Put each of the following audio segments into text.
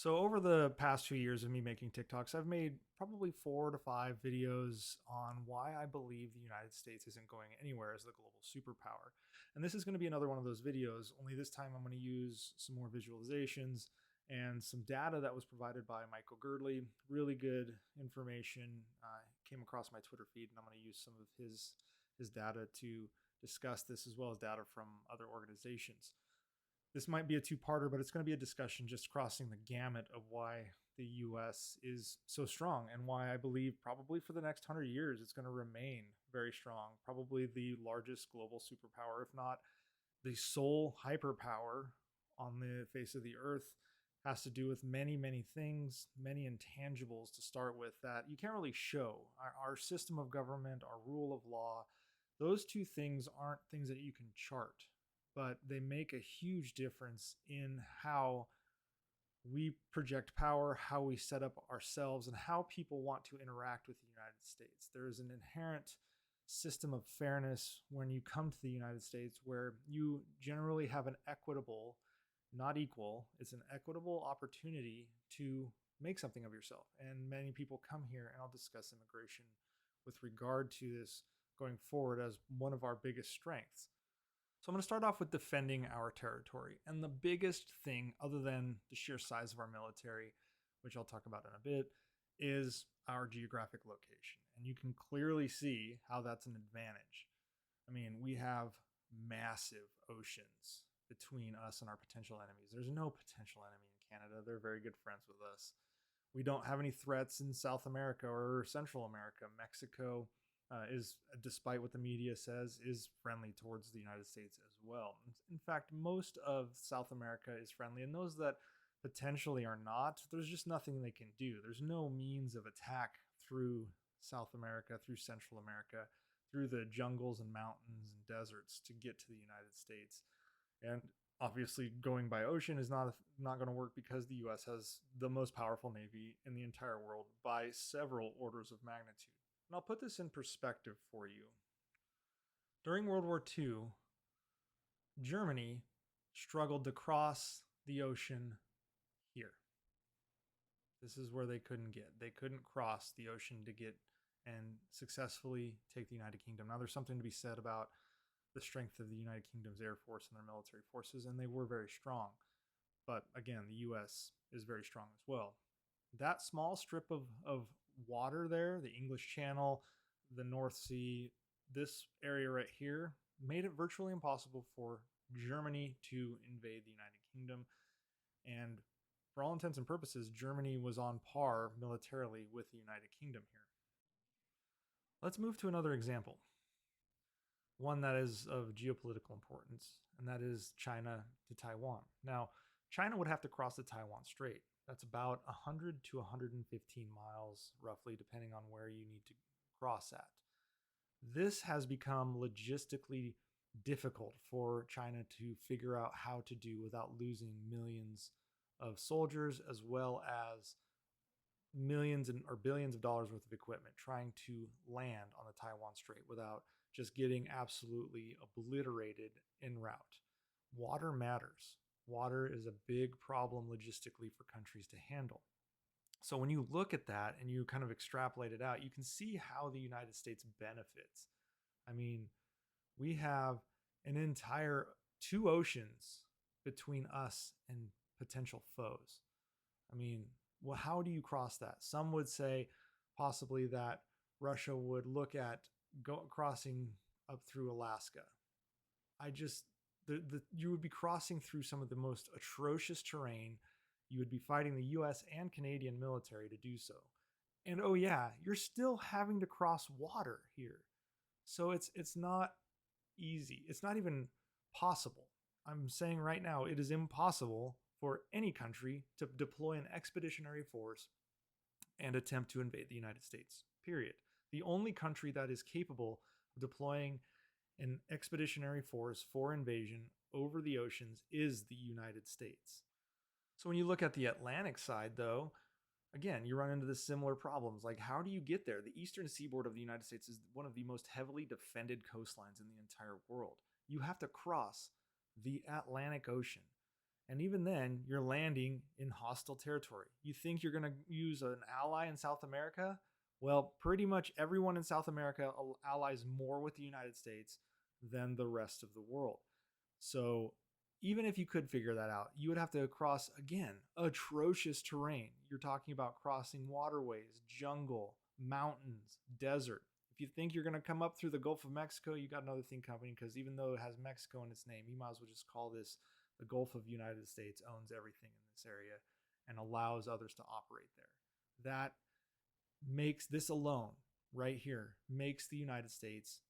So over the past 2 years of me making TikToks, I've made probably 4 to 5 videos on why I believe the United States isn't going anywhere as the global superpower. And this is going to be another one of those videos, only this time I'm going to use some more visualizations and some data that was provided by Michael Girdley. Really good information. Came across my Twitter feed, and I'm going to use some of his data to discuss this, as well as data from other organizations. This might be a two-parter, but it's going to be a discussion just crossing the gamut of why the US is so strong and why I believe probably for the next 100 years it's going to remain very strong. Probably the largest global superpower, if not the sole hyperpower on the face of the earth. Has to do with many, many things, many intangibles to start with that you can't really show. Our system of government, our rule of law, those two things aren't things that you can chart, but they make a huge difference in how we project power, how we set up ourselves, and how people want to interact with the United States. There is an inherent system of fairness when you come to the United States where you generally have an equitable, not equal, it's an equitable opportunity to make something of yourself. And many people come here, and I'll discuss immigration with regard to this going forward as one of our biggest strengths. So I'm going to start off with defending our territory. And the biggest thing, other than the sheer size of our military, which I'll talk about in a bit, is our geographic location. And you can clearly see how that's an advantage. I mean, we have massive oceans between us and our potential enemies. There's no potential enemy in Canada. They're very good friends with us. We don't have any threats in South America or Central America. Mexico is, despite what the media says, is friendly towards the United States as well. In fact, most of South America is friendly, and those that potentially are not, there's just nothing they can do. There's no means of attack through South America, through Central America, through the jungles and mountains and deserts to get to the United States. And obviously, going by ocean is not going to work because the U.S. has the most powerful navy in the entire world by several orders of magnitude. And I'll put this in perspective for you. During World War II, Germany struggled to cross the ocean here. This is where they couldn't get. They couldn't cross the ocean to get and successfully take the United Kingdom. Now, there's something to be said about the strength of the United Kingdom's air force and their military forces, and they were very strong. But again, the U.S. is very strong as well. That small strip of water there, the English Channel, the North Sea, this area right here, made it virtually impossible for Germany to invade the United Kingdom. And for all intents and purposes, Germany was on par militarily with the United Kingdom here. Let's move to another example, one that is of geopolitical importance, and that is China to Taiwan. Now, China would have to cross the Taiwan Strait. That's about 100 to 115 miles, roughly, depending on where you need to cross at. This has become logistically difficult for China to figure out how to do without losing millions of soldiers, as well as millions or billions of dollars worth of equipment trying to land on the Taiwan Strait without just getting absolutely obliterated en route. Water matters. Water is a big problem logistically for countries to handle. So when you look at that and you kind of extrapolate it out, you can see how the United States benefits. I mean, we have an entire 2 oceans between us and potential foes. I mean, well, how do you cross that? Some would say possibly that Russia would look at crossing up through Alaska. You would be crossing through some of the most atrocious terrain. You would be fighting the US and Canadian military to do so. And oh yeah, you're still having to cross water here. So it's not easy. It's not even possible. I'm saying right now it is impossible for any country to deploy an expeditionary force and attempt to invade the United States, period. The only country that is capable of deploying an expeditionary force for invasion over the oceans is the United States. So when you look at the Atlantic side, though, again, you run into the similar problems. Like, how do you get there? The eastern seaboard of the United States is one of the most heavily defended coastlines in the entire world. You have to cross the Atlantic Ocean. And even then, you're landing in hostile territory. You think you're going to use an ally in South America? Well, pretty much everyone in South America allies more with the United States than the rest of the world. So even if you could figure that out, you would have to cross, again, atrocious terrain. You're talking about crossing waterways, jungle, mountains, desert. If you think you're going to come up through the Gulf of Mexico, you got another thing coming, because even though it has Mexico in its name, you might as well just call this the Gulf of the United States. Owns everything in this area and allows others to operate there. That makes this alone, right here, makes the United States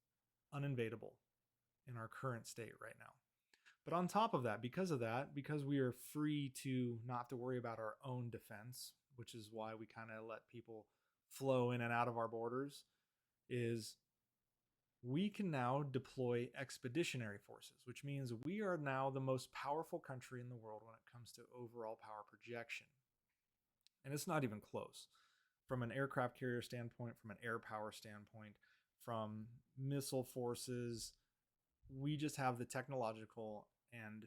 uninvadable in our current state right now. But on top of that, because we are free to not have to worry about our own defense, which is why we kind of let people flow in and out of our borders, is we can now deploy expeditionary forces, which means we are now the most powerful country in the world when it comes to overall power projection. And it's not even close. From an aircraft carrier standpoint, from an air power standpoint, from missile forces, we just have the technological and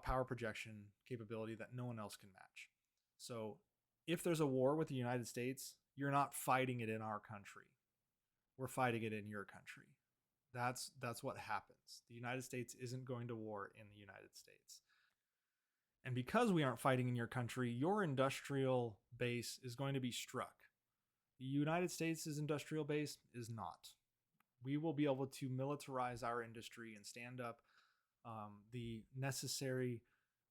power projection capability that no one else can match. So if there's a war with the United States, you're not fighting it in our country. We're fighting it in your country. That's what happens. The United States isn't going to war in the United States. And because we aren't fighting in your country, your industrial base is going to be struck. The United States' industrial base is not. We will be able to militarize our industry and stand up the necessary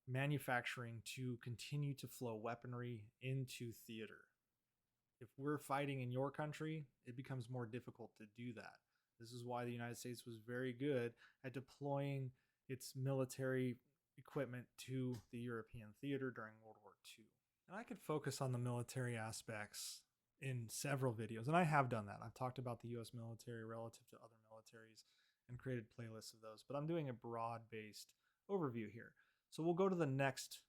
manufacturing to continue to flow weaponry into theater. If we're fighting in your country, it becomes more difficult to do that. This is why the United States was very good at deploying its military equipment to the European theater during World War II. And I could focus on the military aspects in several videos, and I have done that. I've talked about the US military relative to other militaries and created playlists of those, but I'm doing a broad-based overview here. So we'll go to the next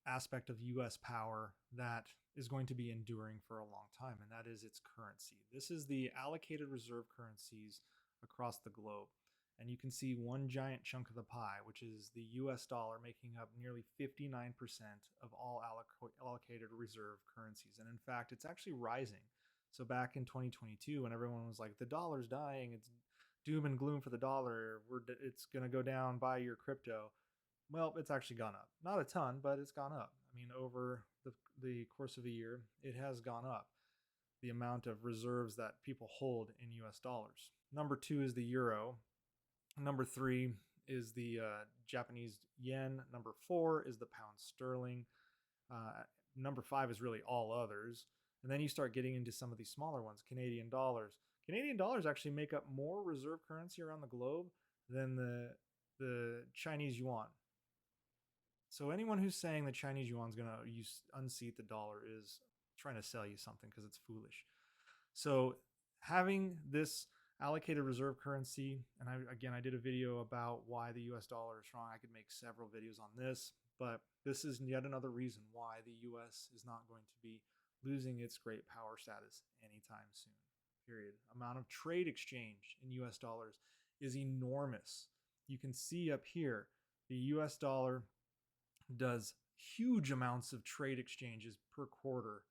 aspect of US power that is going to be enduring for a long time, and that is its currency. This is the allocated reserve currencies across the globe. And you can see one giant chunk of the pie, which is the US dollar, making up nearly 59% of all allocated reserve currencies. And in fact, it's actually rising. So back in 2022, when everyone was like, the dollar's dying, it's doom and gloom for the dollar, it's going to go down, buy your crypto. Well, it's actually gone up. Not a ton, but it's gone up. I mean, over the course of a year, it has gone up, the amount of reserves that people hold in US dollars. Number 2 is the euro. Number 3 is the Japanese yen. Number 4 is the pound sterling. Number 5 is really all others. And then you start getting into some of these smaller ones, Canadian dollars. Canadian dollars actually make up more reserve currency around the globe than the Chinese yuan. So anyone who's saying the Chinese yuan is going to unseat the dollar is trying to sell you something, because it's foolish. So having this allocated reserve currency, and I did a video about why the US dollar is strong. I could make several videos on this, but this is yet another reason why the US is not going to be losing its great power status anytime soon, period. Amount of trade exchange in US dollars is enormous. You can see up here, the US dollar does huge amounts of trade exchanges per quarter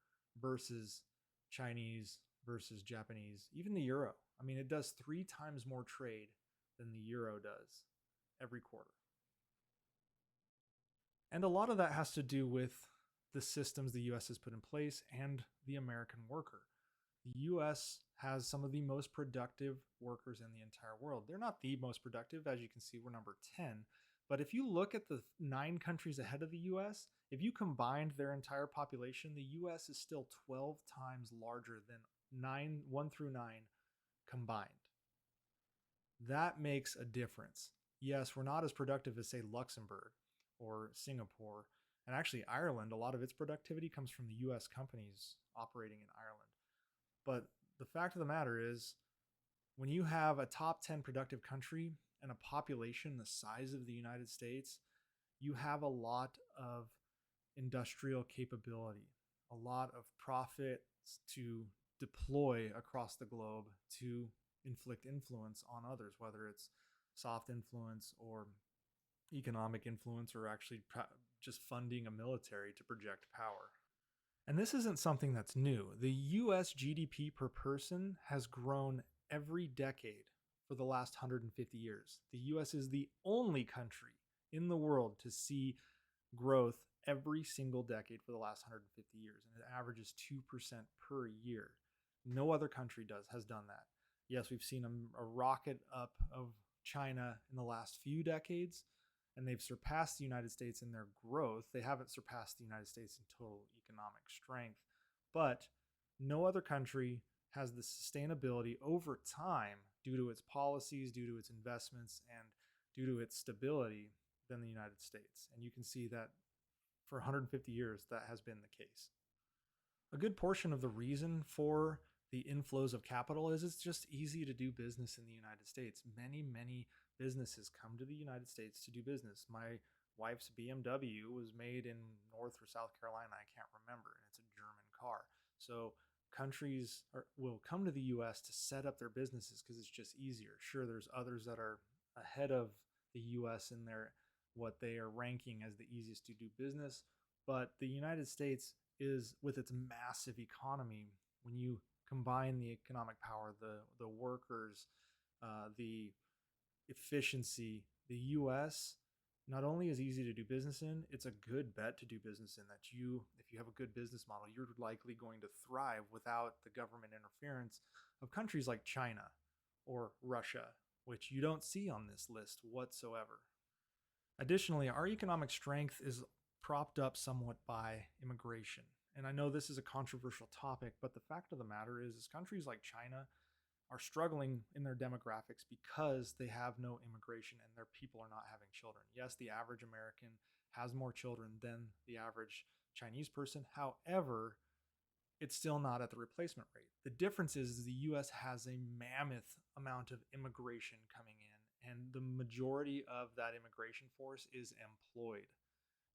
versus Chinese, versus Japanese, even the euro. I mean, it does 3 times more trade than the euro does every quarter. And a lot of that has to do with the systems the US has put in place and the American worker. The US has some of the most productive workers in the entire world. They're not the most productive. As you can see, we're number 10. But if you look at the 9 countries ahead of the US, if you combined their entire population, the US is still 12 times larger than 1 through 9 combined. That makes a difference. Yes, we're not as productive as, say, Luxembourg or Singapore. And actually, Ireland, a lot of its productivity comes from the US companies operating in Ireland. But the fact of the matter is, when you have a top 10 productive country and a population the size of the United States, you have a lot of industrial capability, a lot of profits to deploy across the globe to inflict influence on others, whether it's soft influence or economic influence, or actually just funding a military to project power. And this isn't something that's new. The US GDP per person has grown every decade for the last 150 years. The US is the only country in the world to see growth every single decade for the last 150 years, and it averages 2% per year. No other country has done that. Yes, we've seen a rocket up of China in the last few decades, and they've surpassed the United States in their growth. They haven't surpassed the United States in total economic strength, but no other country has the sustainability over time due to its policies, due to its investments, and due to its stability than the United States. And you can see that for 150 years, that has been the case. A good portion of the reason for the inflows of capital is it's just easy to do business in the United States. Many businesses come to the United States to do business. My wife's BMW was made in North or South Carolina, I can't remember, and it's a German car. So will come to the US to set up their businesses because it's just easier. Sure, there's others that are ahead of the US in their what they are ranking as the easiest to do business, but the United States is, with its massive economy, when you combine the economic power, the workers, the efficiency, the U.S. not only is easy to do business in, it's a good bet to do business in. That if you have a good business model, you're likely going to thrive without the government interference of countries like China or Russia, which you don't see on this list whatsoever. Additionally, our economic strength is propped up somewhat by immigration. And I know this is a controversial topic, but the fact of the matter is countries like China are struggling in their demographics because they have no immigration and their people are not having children. Yes, the average American has more children than the average Chinese person. However, it's still not at the replacement rate. The difference is the US has a mammoth amount of immigration coming in, and the majority of that immigration force is employed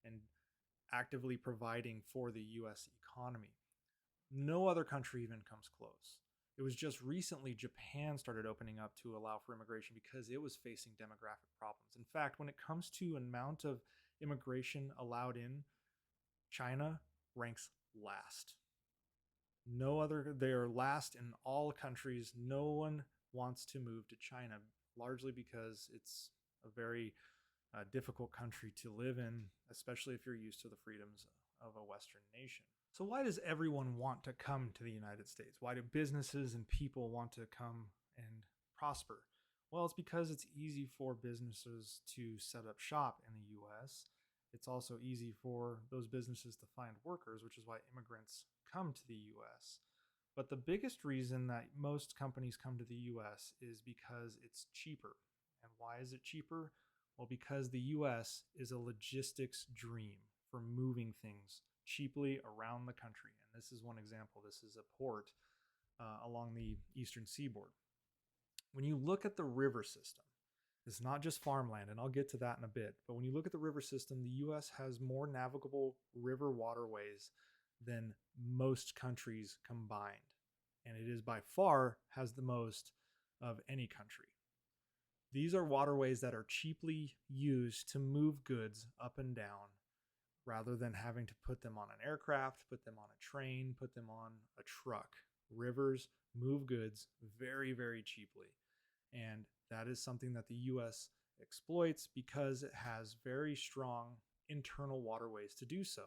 and actively providing for the US economy. No other country even comes close. It was just recently Japan started opening up to allow for immigration because it was facing demographic problems. In fact, when it comes to amount of immigration allowed in, China ranks last. They are last in all countries. No one wants to move to China, largely because it's a very difficult country to live in, especially if you're used to the freedoms of a Western nation. So why does everyone want to come to the United States? Why do businesses and people want to come and prosper? Well, it's because it's easy for businesses to set up shop in the US. It's also easy for those businesses to find workers, which is why immigrants come to the US. But the biggest reason that most companies come to the US is because it's cheaper. And why is it cheaper? Well, because the US is a logistics dream for moving things cheaply around the country. And this is one example. This is a port along the eastern seaboard. When you look at the river system, it's not just farmland, and I'll get to that in a bit. But when you look at the river system, the US has more navigable river waterways than most countries combined. And it is by far has the most of any country. These are waterways that are cheaply used to move goods up and down rather than having to put them on an aircraft, put them on a train, put them on a truck. Rivers move goods very cheaply. And that is something that the US exploits because it has very strong internal waterways to do so.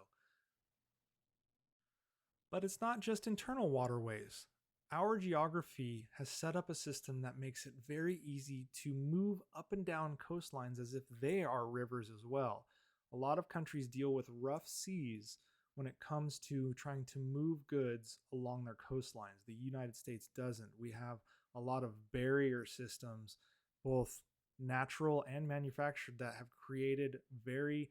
But it's not just internal waterways. Our geography has set up a system that makes it very easy to move up and down coastlines as if they are rivers as well. A lot of countries deal with rough seas when it comes to trying to move goods along their coastlines. The United States doesn't. We have a lot of barrier systems, both natural and manufactured, that have created very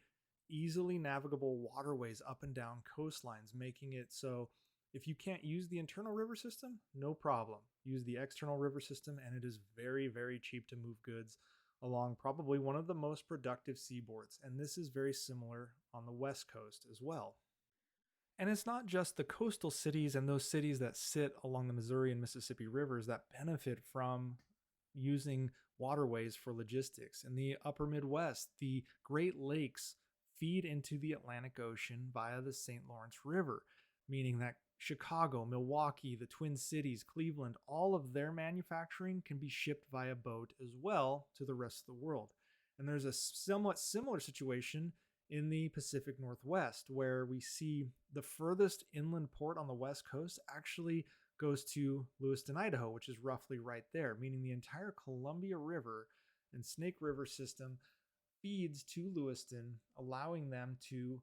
easily navigable waterways up and down coastlines, making it so if you can't use the internal river system, no problem. Use the external river system, and it is very cheap to move goods along probably one of the most productive seaboards. And this is very similar on the West Coast as well. And it's not just the coastal cities and those cities that sit along the Missouri and Mississippi rivers that benefit from using waterways for logistics. In the upper Midwest, the Great Lakes feed into the Atlantic Ocean via the St. Lawrence River, meaning that Chicago, Milwaukee, the Twin Cities, Cleveland, all of their manufacturing can be shipped via boat as well to the rest of the world. And there's a somewhat similar situation in the Pacific Northwest, where we see the furthest inland port on the West Coast actually goes to Lewiston, Idaho, which is roughly right there, meaning the entire Columbia River and Snake River system feeds to Lewiston, allowing them to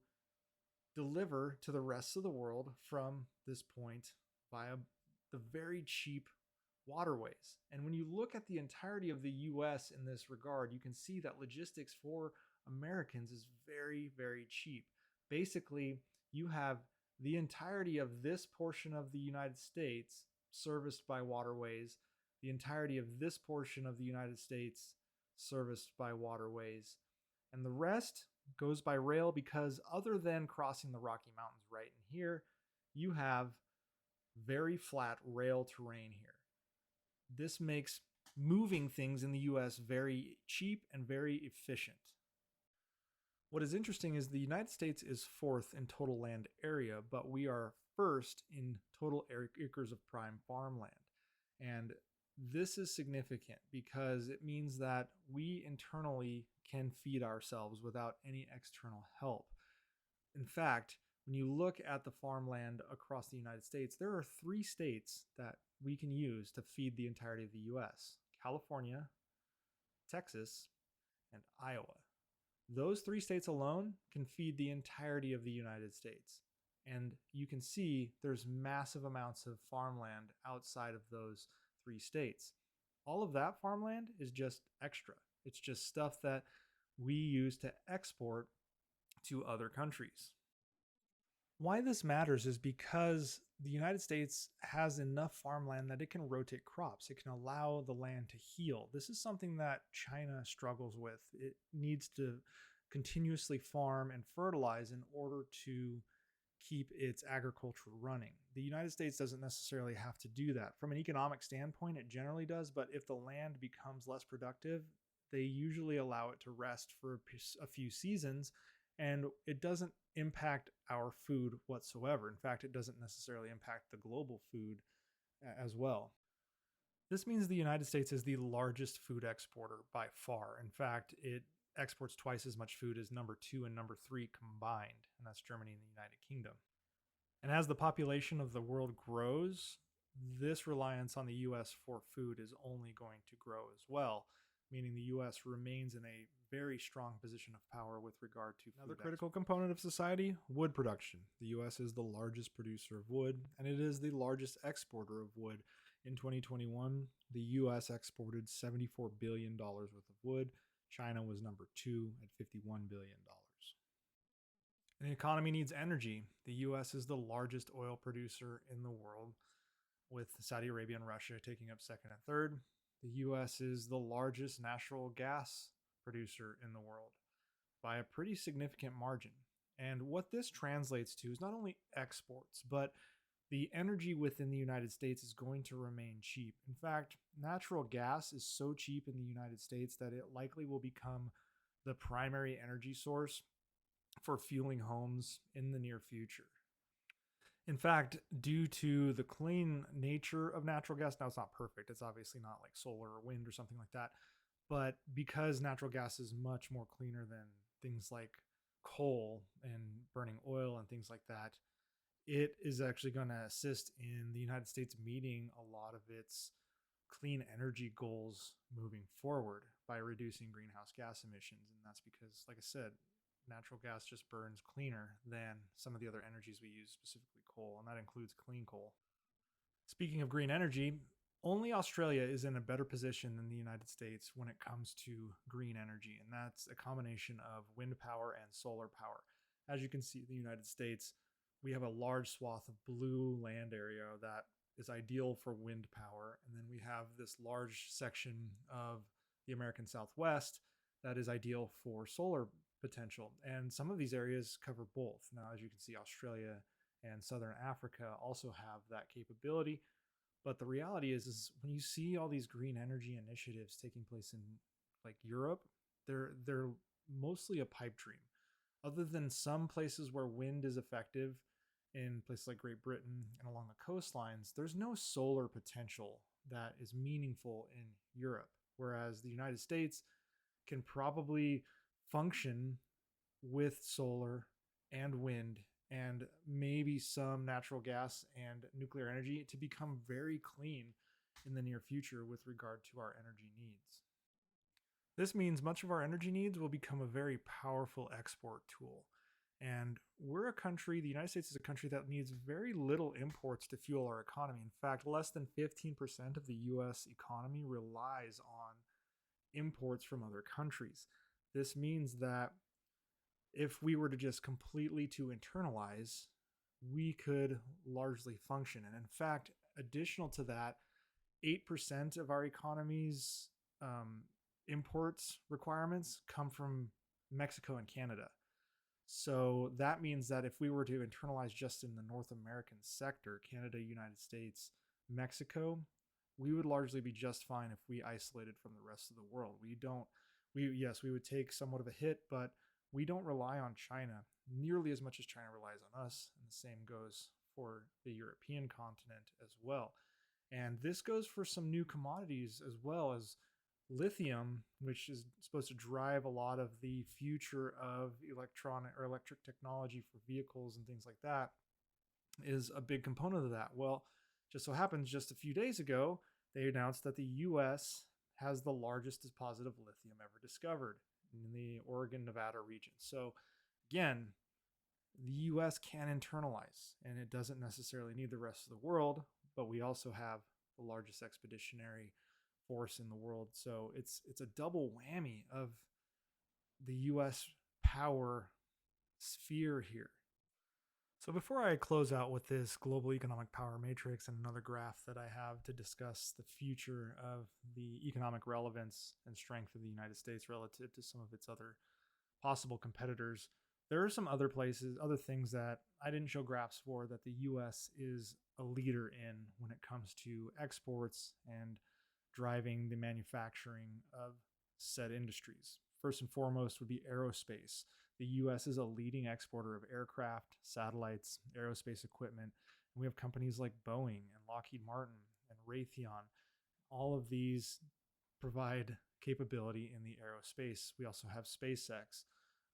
deliver to the rest of the world from this point via the very cheap waterways. And when you look at the entirety of the US in this regard, you can see that logistics for Americans is very, very cheap. Basically, you have the entirety of this portion of the United States serviced by waterways, the entirety of this portion of the United States serviced by waterways, and the rest goes by rail because, other than crossing the Rocky Mountains right in here, you have very flat rail terrain here. This makes moving things in the US very cheap and very efficient. What is interesting is the United States is fourth in total land area, but we are first in total acres of prime farmland. And this is significant because it means that we internally can feed ourselves without any external help. In fact, when you look at the farmland across the United States, there are 3 states that we can use to feed the entirety of the US: California, Texas, and Iowa. Those 3 states alone can feed the entirety of the United States. And you can see there's massive amounts of farmland outside of those 3 states. All of that farmland is just extra. It's just stuff that we use to export to other countries. Why this matters is because the United States has enough farmland that it can rotate crops. It can allow the land to heal. This is something that China struggles with. It needs to continuously farm and fertilize in order to keep its agriculture running. The United States doesn't necessarily have to do that. From an economic standpoint, it generally does, but if the land becomes less productive, they usually allow it to rest for a few seasons, and it doesn't impact our food whatsoever. In fact, it doesn't necessarily impact the global food as well. This means the United States is the largest food exporter by far. In fact, it exports twice as much food as number 2 and number 3 combined, and that's Germany and the United Kingdom. And as the population of the world grows, this reliance on the US for food is only going to grow as well, meaning the US remains in a very strong position of power with regard to another critical component of society: wood production. The US is the largest producer of wood, and it is the largest exporter of wood. In 2021, the US exported $74 billion worth of wood. China was number 2 at $51 billion. And the economy needs energy. The US is the largest oil producer in the world, with Saudi Arabia and Russia taking up second and third. The US is the largest natural gas producer in the world by a pretty significant margin. And what this translates to is not only exports, but the energy within the United States is going to remain cheap. In fact, natural gas is so cheap in the United States that it likely will become the primary energy source for fueling homes in the near future. In fact, due to the clean nature of natural gas, now it's not perfect. It's obviously not like solar or wind or something like that. But because natural gas is much more cleaner than things like coal and burning oil and things like that, it is actually going to assist in the United States meeting a lot of its clean energy goals moving forward by reducing greenhouse gas emissions. And that's because, like I said, natural gas just burns cleaner than some of the other energies we use, specifically coal, and that includes clean coal. Speaking of green energy, only Australia is in a better position than the United States when it comes to green energy, and that's a combination of wind power and solar power. As you can see, in the United States, we have a large swath of blue land area that is ideal for wind power, and then we have this large section of the American Southwest that is ideal for solar potential. And some of these areas cover both. Now, as you can see, Australia and Southern Africa also have that capability. But the reality is when you see all these green energy initiatives taking place in like Europe, they're mostly a pipe dream. Other than some places where wind is effective, in places like Great Britain and along the coastlines, there's no solar potential that is meaningful in Europe. Whereas the United States can probably function with solar and wind and maybe some natural gas and nuclear energy to become very clean in the near future with regard to our energy needs. This means much of our energy needs will become a very powerful export tool. And we're a country, the United States is a country that needs very little imports to fuel our economy. In fact, less than 15% of the US economy relies on imports from other countries. This means that if we were to just completely to internalize, we could largely function. And in fact, additional to that, 8% of our economy's imports requirements come from Mexico and Canada. So that means that if we were to internalize just in the North American sector, Canada, United States, Mexico, we would largely be just fine if we isolated from the rest of the world. Yes, we would take somewhat of a hit, but we don't rely on China nearly as much as China relies on us. And the same goes for the European continent as well. And this goes for some new commodities as well as lithium, which is supposed to drive a lot of the future of electronic or electric technology for vehicles and things like that, is a big component of that. Well, just so happens just a few days ago, they announced that the US has the largest deposit of lithium ever discovered in the Oregon, Nevada region. So again, the US can internalize, and it doesn't necessarily need the rest of the world, but we also have the largest expeditionary force in the world. So it's a double whammy of the US power sphere here. So before I close out with this global economic power matrix and another graph that I have to discuss the future of the economic relevance and strength of the United States relative to some of its other possible competitors, there are some other places, other things that I didn't show graphs for that the US is a leader in when it comes to exports and driving the manufacturing of said industries. First and foremost would be aerospace. The US is a leading exporter of aircraft, satellites, aerospace equipment. And we have companies like Boeing and Lockheed Martin and Raytheon. All of these provide capability in the aerospace. We also have SpaceX.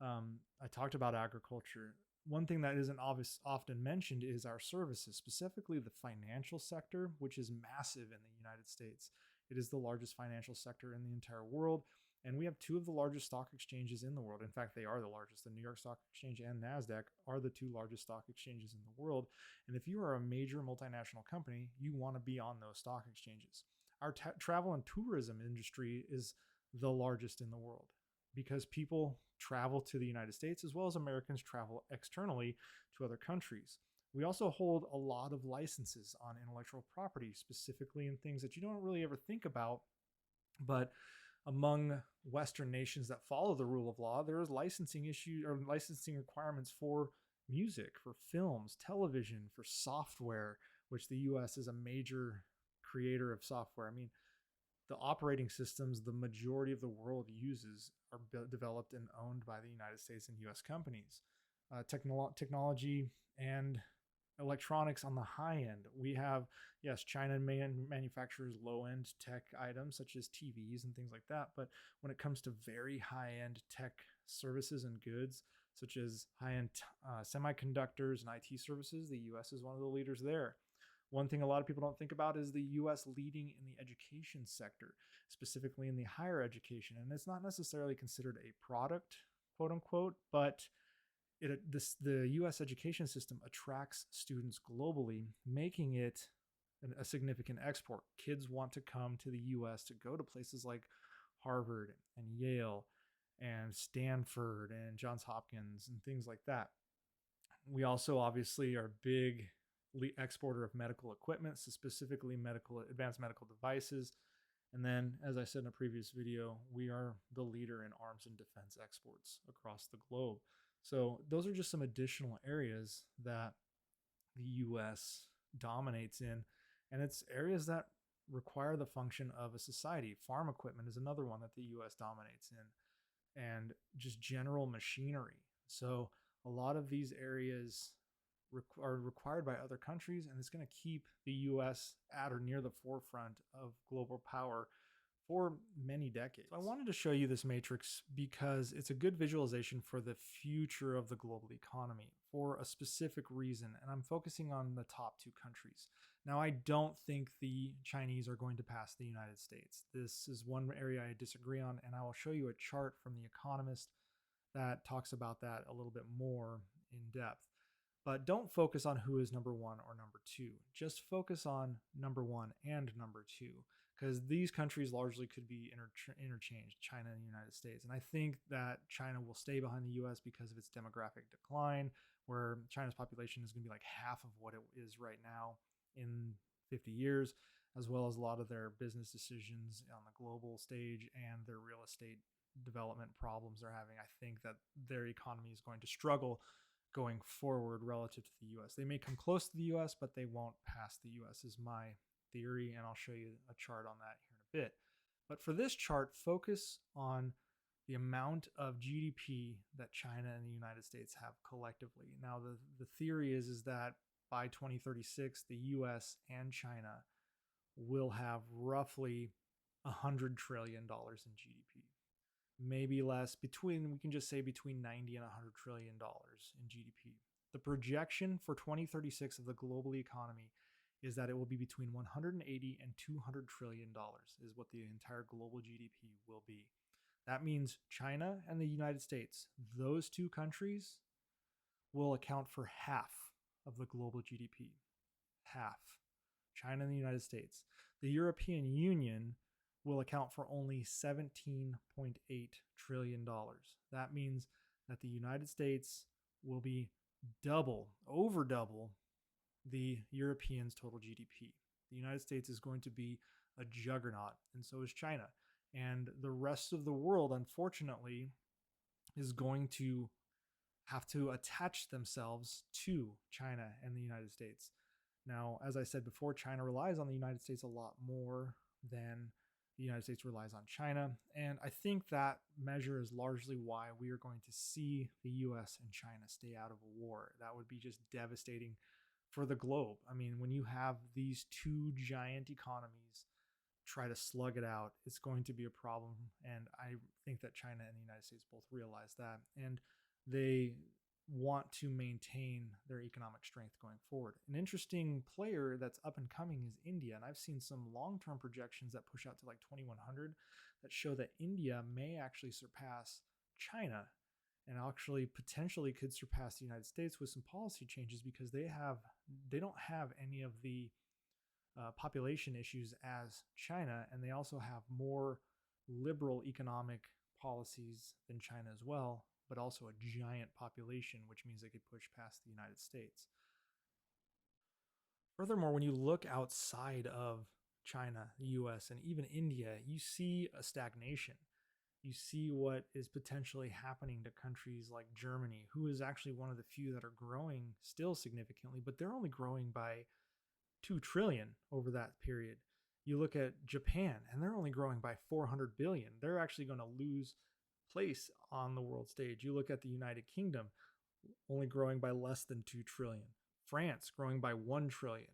I talked about agriculture. One thing that isn't often mentioned is our services, specifically the financial sector, which is massive in the United States. It is the largest financial sector in the entire world. And we have two of the largest stock exchanges in the world. In fact, they are the largest. The New York Stock Exchange and NASDAQ are the two largest stock exchanges in the world. And if you are a major multinational company, you want to be on those stock exchanges. Our travel and tourism industry is the largest in the world because people travel to the United States as well as Americans travel externally to other countries. We also hold a lot of licenses on intellectual property, specifically in things that you don't really ever think about, but among Western nations that follow the rule of law, there is licensing issues or licensing requirements for music, for films, television, for software, which the US is a major creator of software. I mean, the operating systems the majority of the world uses are developed and owned by the United States and US companies. Technology and electronics on the high end. We have, yes, China manufactures low-end tech items such as TVs and things like that. But when it comes to very high-end tech services and goods, such as high-end semiconductors and IT services, the US is one of the leaders there. One thing a lot of people don't think about is the US leading in the education sector, specifically in the higher education. And it's not necessarily considered a product, quote unquote, but the US education system attracts students globally, making it a significant export. Kids want to come to the US to go to places like Harvard and Yale and Stanford and Johns Hopkins and things like that. We also obviously are a big exporter of medical equipment, so specifically advanced medical devices. And then, as I said in a previous video, we are the leader in arms and defense exports across the globe. So those are just some additional areas that the US dominates in, and it's areas that require the function of a society. Farm equipment is another one that the US dominates in, and just general machinery. So a lot of these areas are required by other countries, and it's going to keep the US at or near the forefront of global power for many decades. So I wanted to show you this matrix because it's a good visualization for the future of the global economy for a specific reason, and I'm focusing on the top two countries. Now, I don't think the Chinese are going to pass the United States. This is one area I disagree on, and I will show you a chart from The Economist that talks about that a little bit more in depth. But don't focus on who is number one or number two. Just focus on number one and number two, because these countries largely could be interchanged, China and the United States. And I think that China will stay behind the US because of its demographic decline, where China's population is going to be like half of what it is right now in 50 years, as well as a lot of their business decisions on the global stage and their real estate development problems they're having. I think that their economy is going to struggle going forward relative to the US. They may come close to the US, but they won't pass the US, is my theory, and I'll show you a chart on that here in a bit. But for this chart, focus on the amount of GDP that China and the United States have collectively. Now, the theory is that by 2036, the US and China will have roughly $100 trillion in GDP. Maybe less, we can just say between 90 and $100 trillion in GDP. The projection for 2036 of the global economy is that it will be between 180 and $200 trillion is what the entire global GDP will be. That means China and the United States, those two countries, will account for half of the global GDP. Half. China and the United States. The European Union will account for only $17.8 trillion. That means that the United States will be over double the Europeans' total GDP. The United States is going to be a juggernaut, and so is China. And the rest of the world, unfortunately, is going to have to attach themselves to China and the United States. Now, as I said before, China relies on the United States a lot more than the United States relies on China. And I think that measure is largely why we are going to see the US and China stay out of a war. That would be just devastating for the globe. I mean, when you have these two giant economies try to slug it out, it's going to be a problem. And I think that China and the United States both realize that. And they want to maintain their economic strength going forward. An interesting player that's up and coming is India. And I've seen some long-term projections that push out to like 2100 that show that India may actually surpass China and actually potentially could surpass the United States with some policy changes, because they don't have any of the population issues as China, and they also have more liberal economic policies than China as well, but also a giant population, which means they could push past the United States. Furthermore, when you look outside of China, the US, and even India, you see a stagnation. You see what is potentially happening to countries like Germany, who is actually one of the few that are growing still significantly, but they're only growing by 2 trillion over that period. You look at Japan, and they're only growing by 400 billion. They're actually going to lose place on the world stage. You look at the United Kingdom, only growing by less than 2 trillion. France growing by 1 trillion.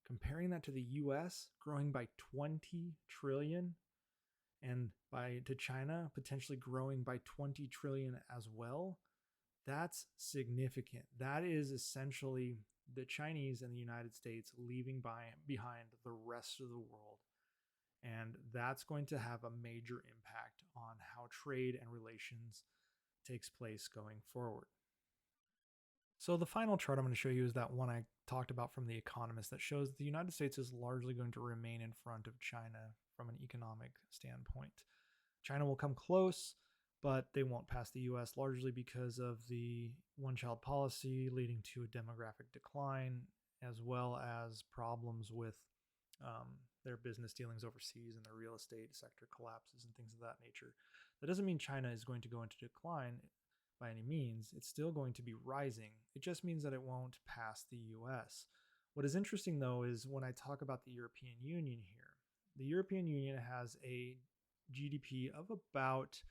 Comparing that to the US, growing by 20 trillion, and to China potentially growing by 20 trillion as well, that's significant. That is essentially the Chinese and the United States leaving behind the rest of the world. And that's going to have a major impact on how trade and relations takes place going forward. So the final chart I'm going to show you is that one I talked about from The Economist that shows the United States is largely going to remain in front of China from an economic standpoint. China will come close, but they won't pass the US largely because of the one-child policy leading to a demographic decline, as well as problems with their business dealings overseas and their real estate sector collapses and things of that nature. That doesn't mean China is going to go into decline by any means. It's still going to be rising. It just means that it won't pass the US. What is interesting, though, is when I talk about the European Union here, the European Union has a GDP of about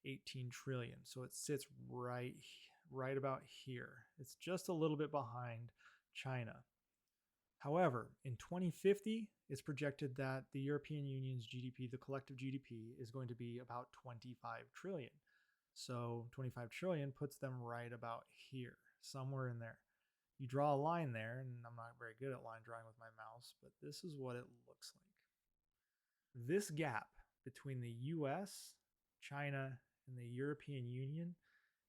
18 trillion. So it sits right right about here. It's just a little bit behind China. However, in 2050, it's projected that the European Union's GDP, the collective GDP, is going to be about 25 trillion. So 25 trillion puts them right about here, somewhere in there. You draw a line there, and I'm not very good at line drawing with my mouse, but this is what it looks like. This gap between the US, China, and the European Union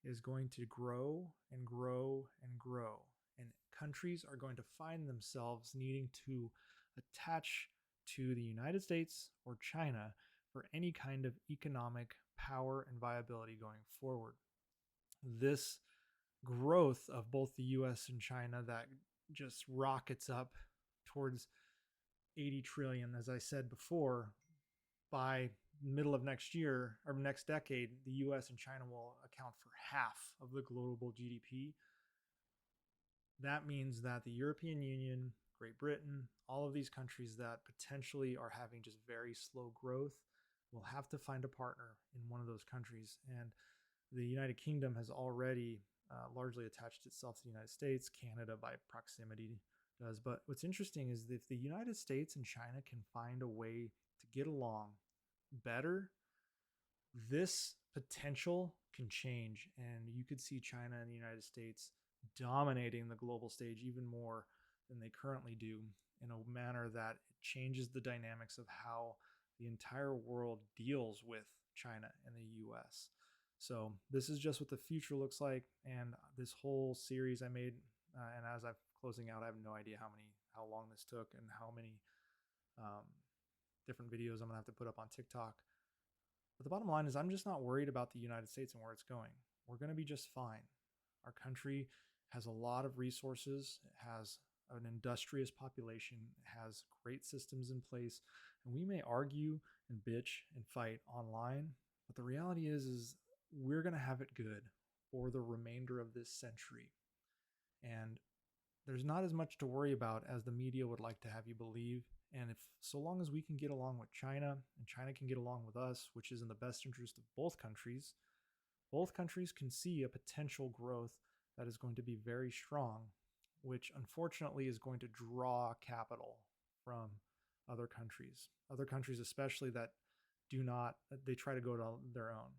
is going to grow and grow and grow. And countries are going to find themselves needing to attach to the United States or China for any kind of economic power and viability going forward. This growth of both the US and China that just rockets up towards 80 trillion, as I said before, by middle of next year or next decade, the US and China will account for half of the global GDP. That means that the European Union, Great Britain, all of these countries that potentially are having just very slow growth will have to find a partner in one of those countries. And the United Kingdom has already largely attached itself to the United States. Canada, by proximity, does. But what's interesting is if the United States and China can find a way to get along better, this potential can change. And you could see China and the United States dominating the global stage even more than they currently do, in a manner that changes the dynamics of how the entire world deals with China and the US. So this is just what the future looks like. And this whole series I made, and as I'm closing out, I have no idea how long this took and how many different videos I'm gonna have to put up on TikTok. But the bottom line is I'm just not worried about the United States and where it's going. We're gonna be just fine. Our country has a lot of resources. It has an industrious population. It has great systems in place. And we may argue and bitch and fight online, but the reality is we're going to have it good for the remainder of this century. And there's not as much to worry about as the media would like to have you believe. And if so long as we can get along with China and China can get along with us, which is in the best interest of both countries can see a potential growth that is going to be very strong, which unfortunately is going to draw capital from other countries especially that do not, they try to go to their own.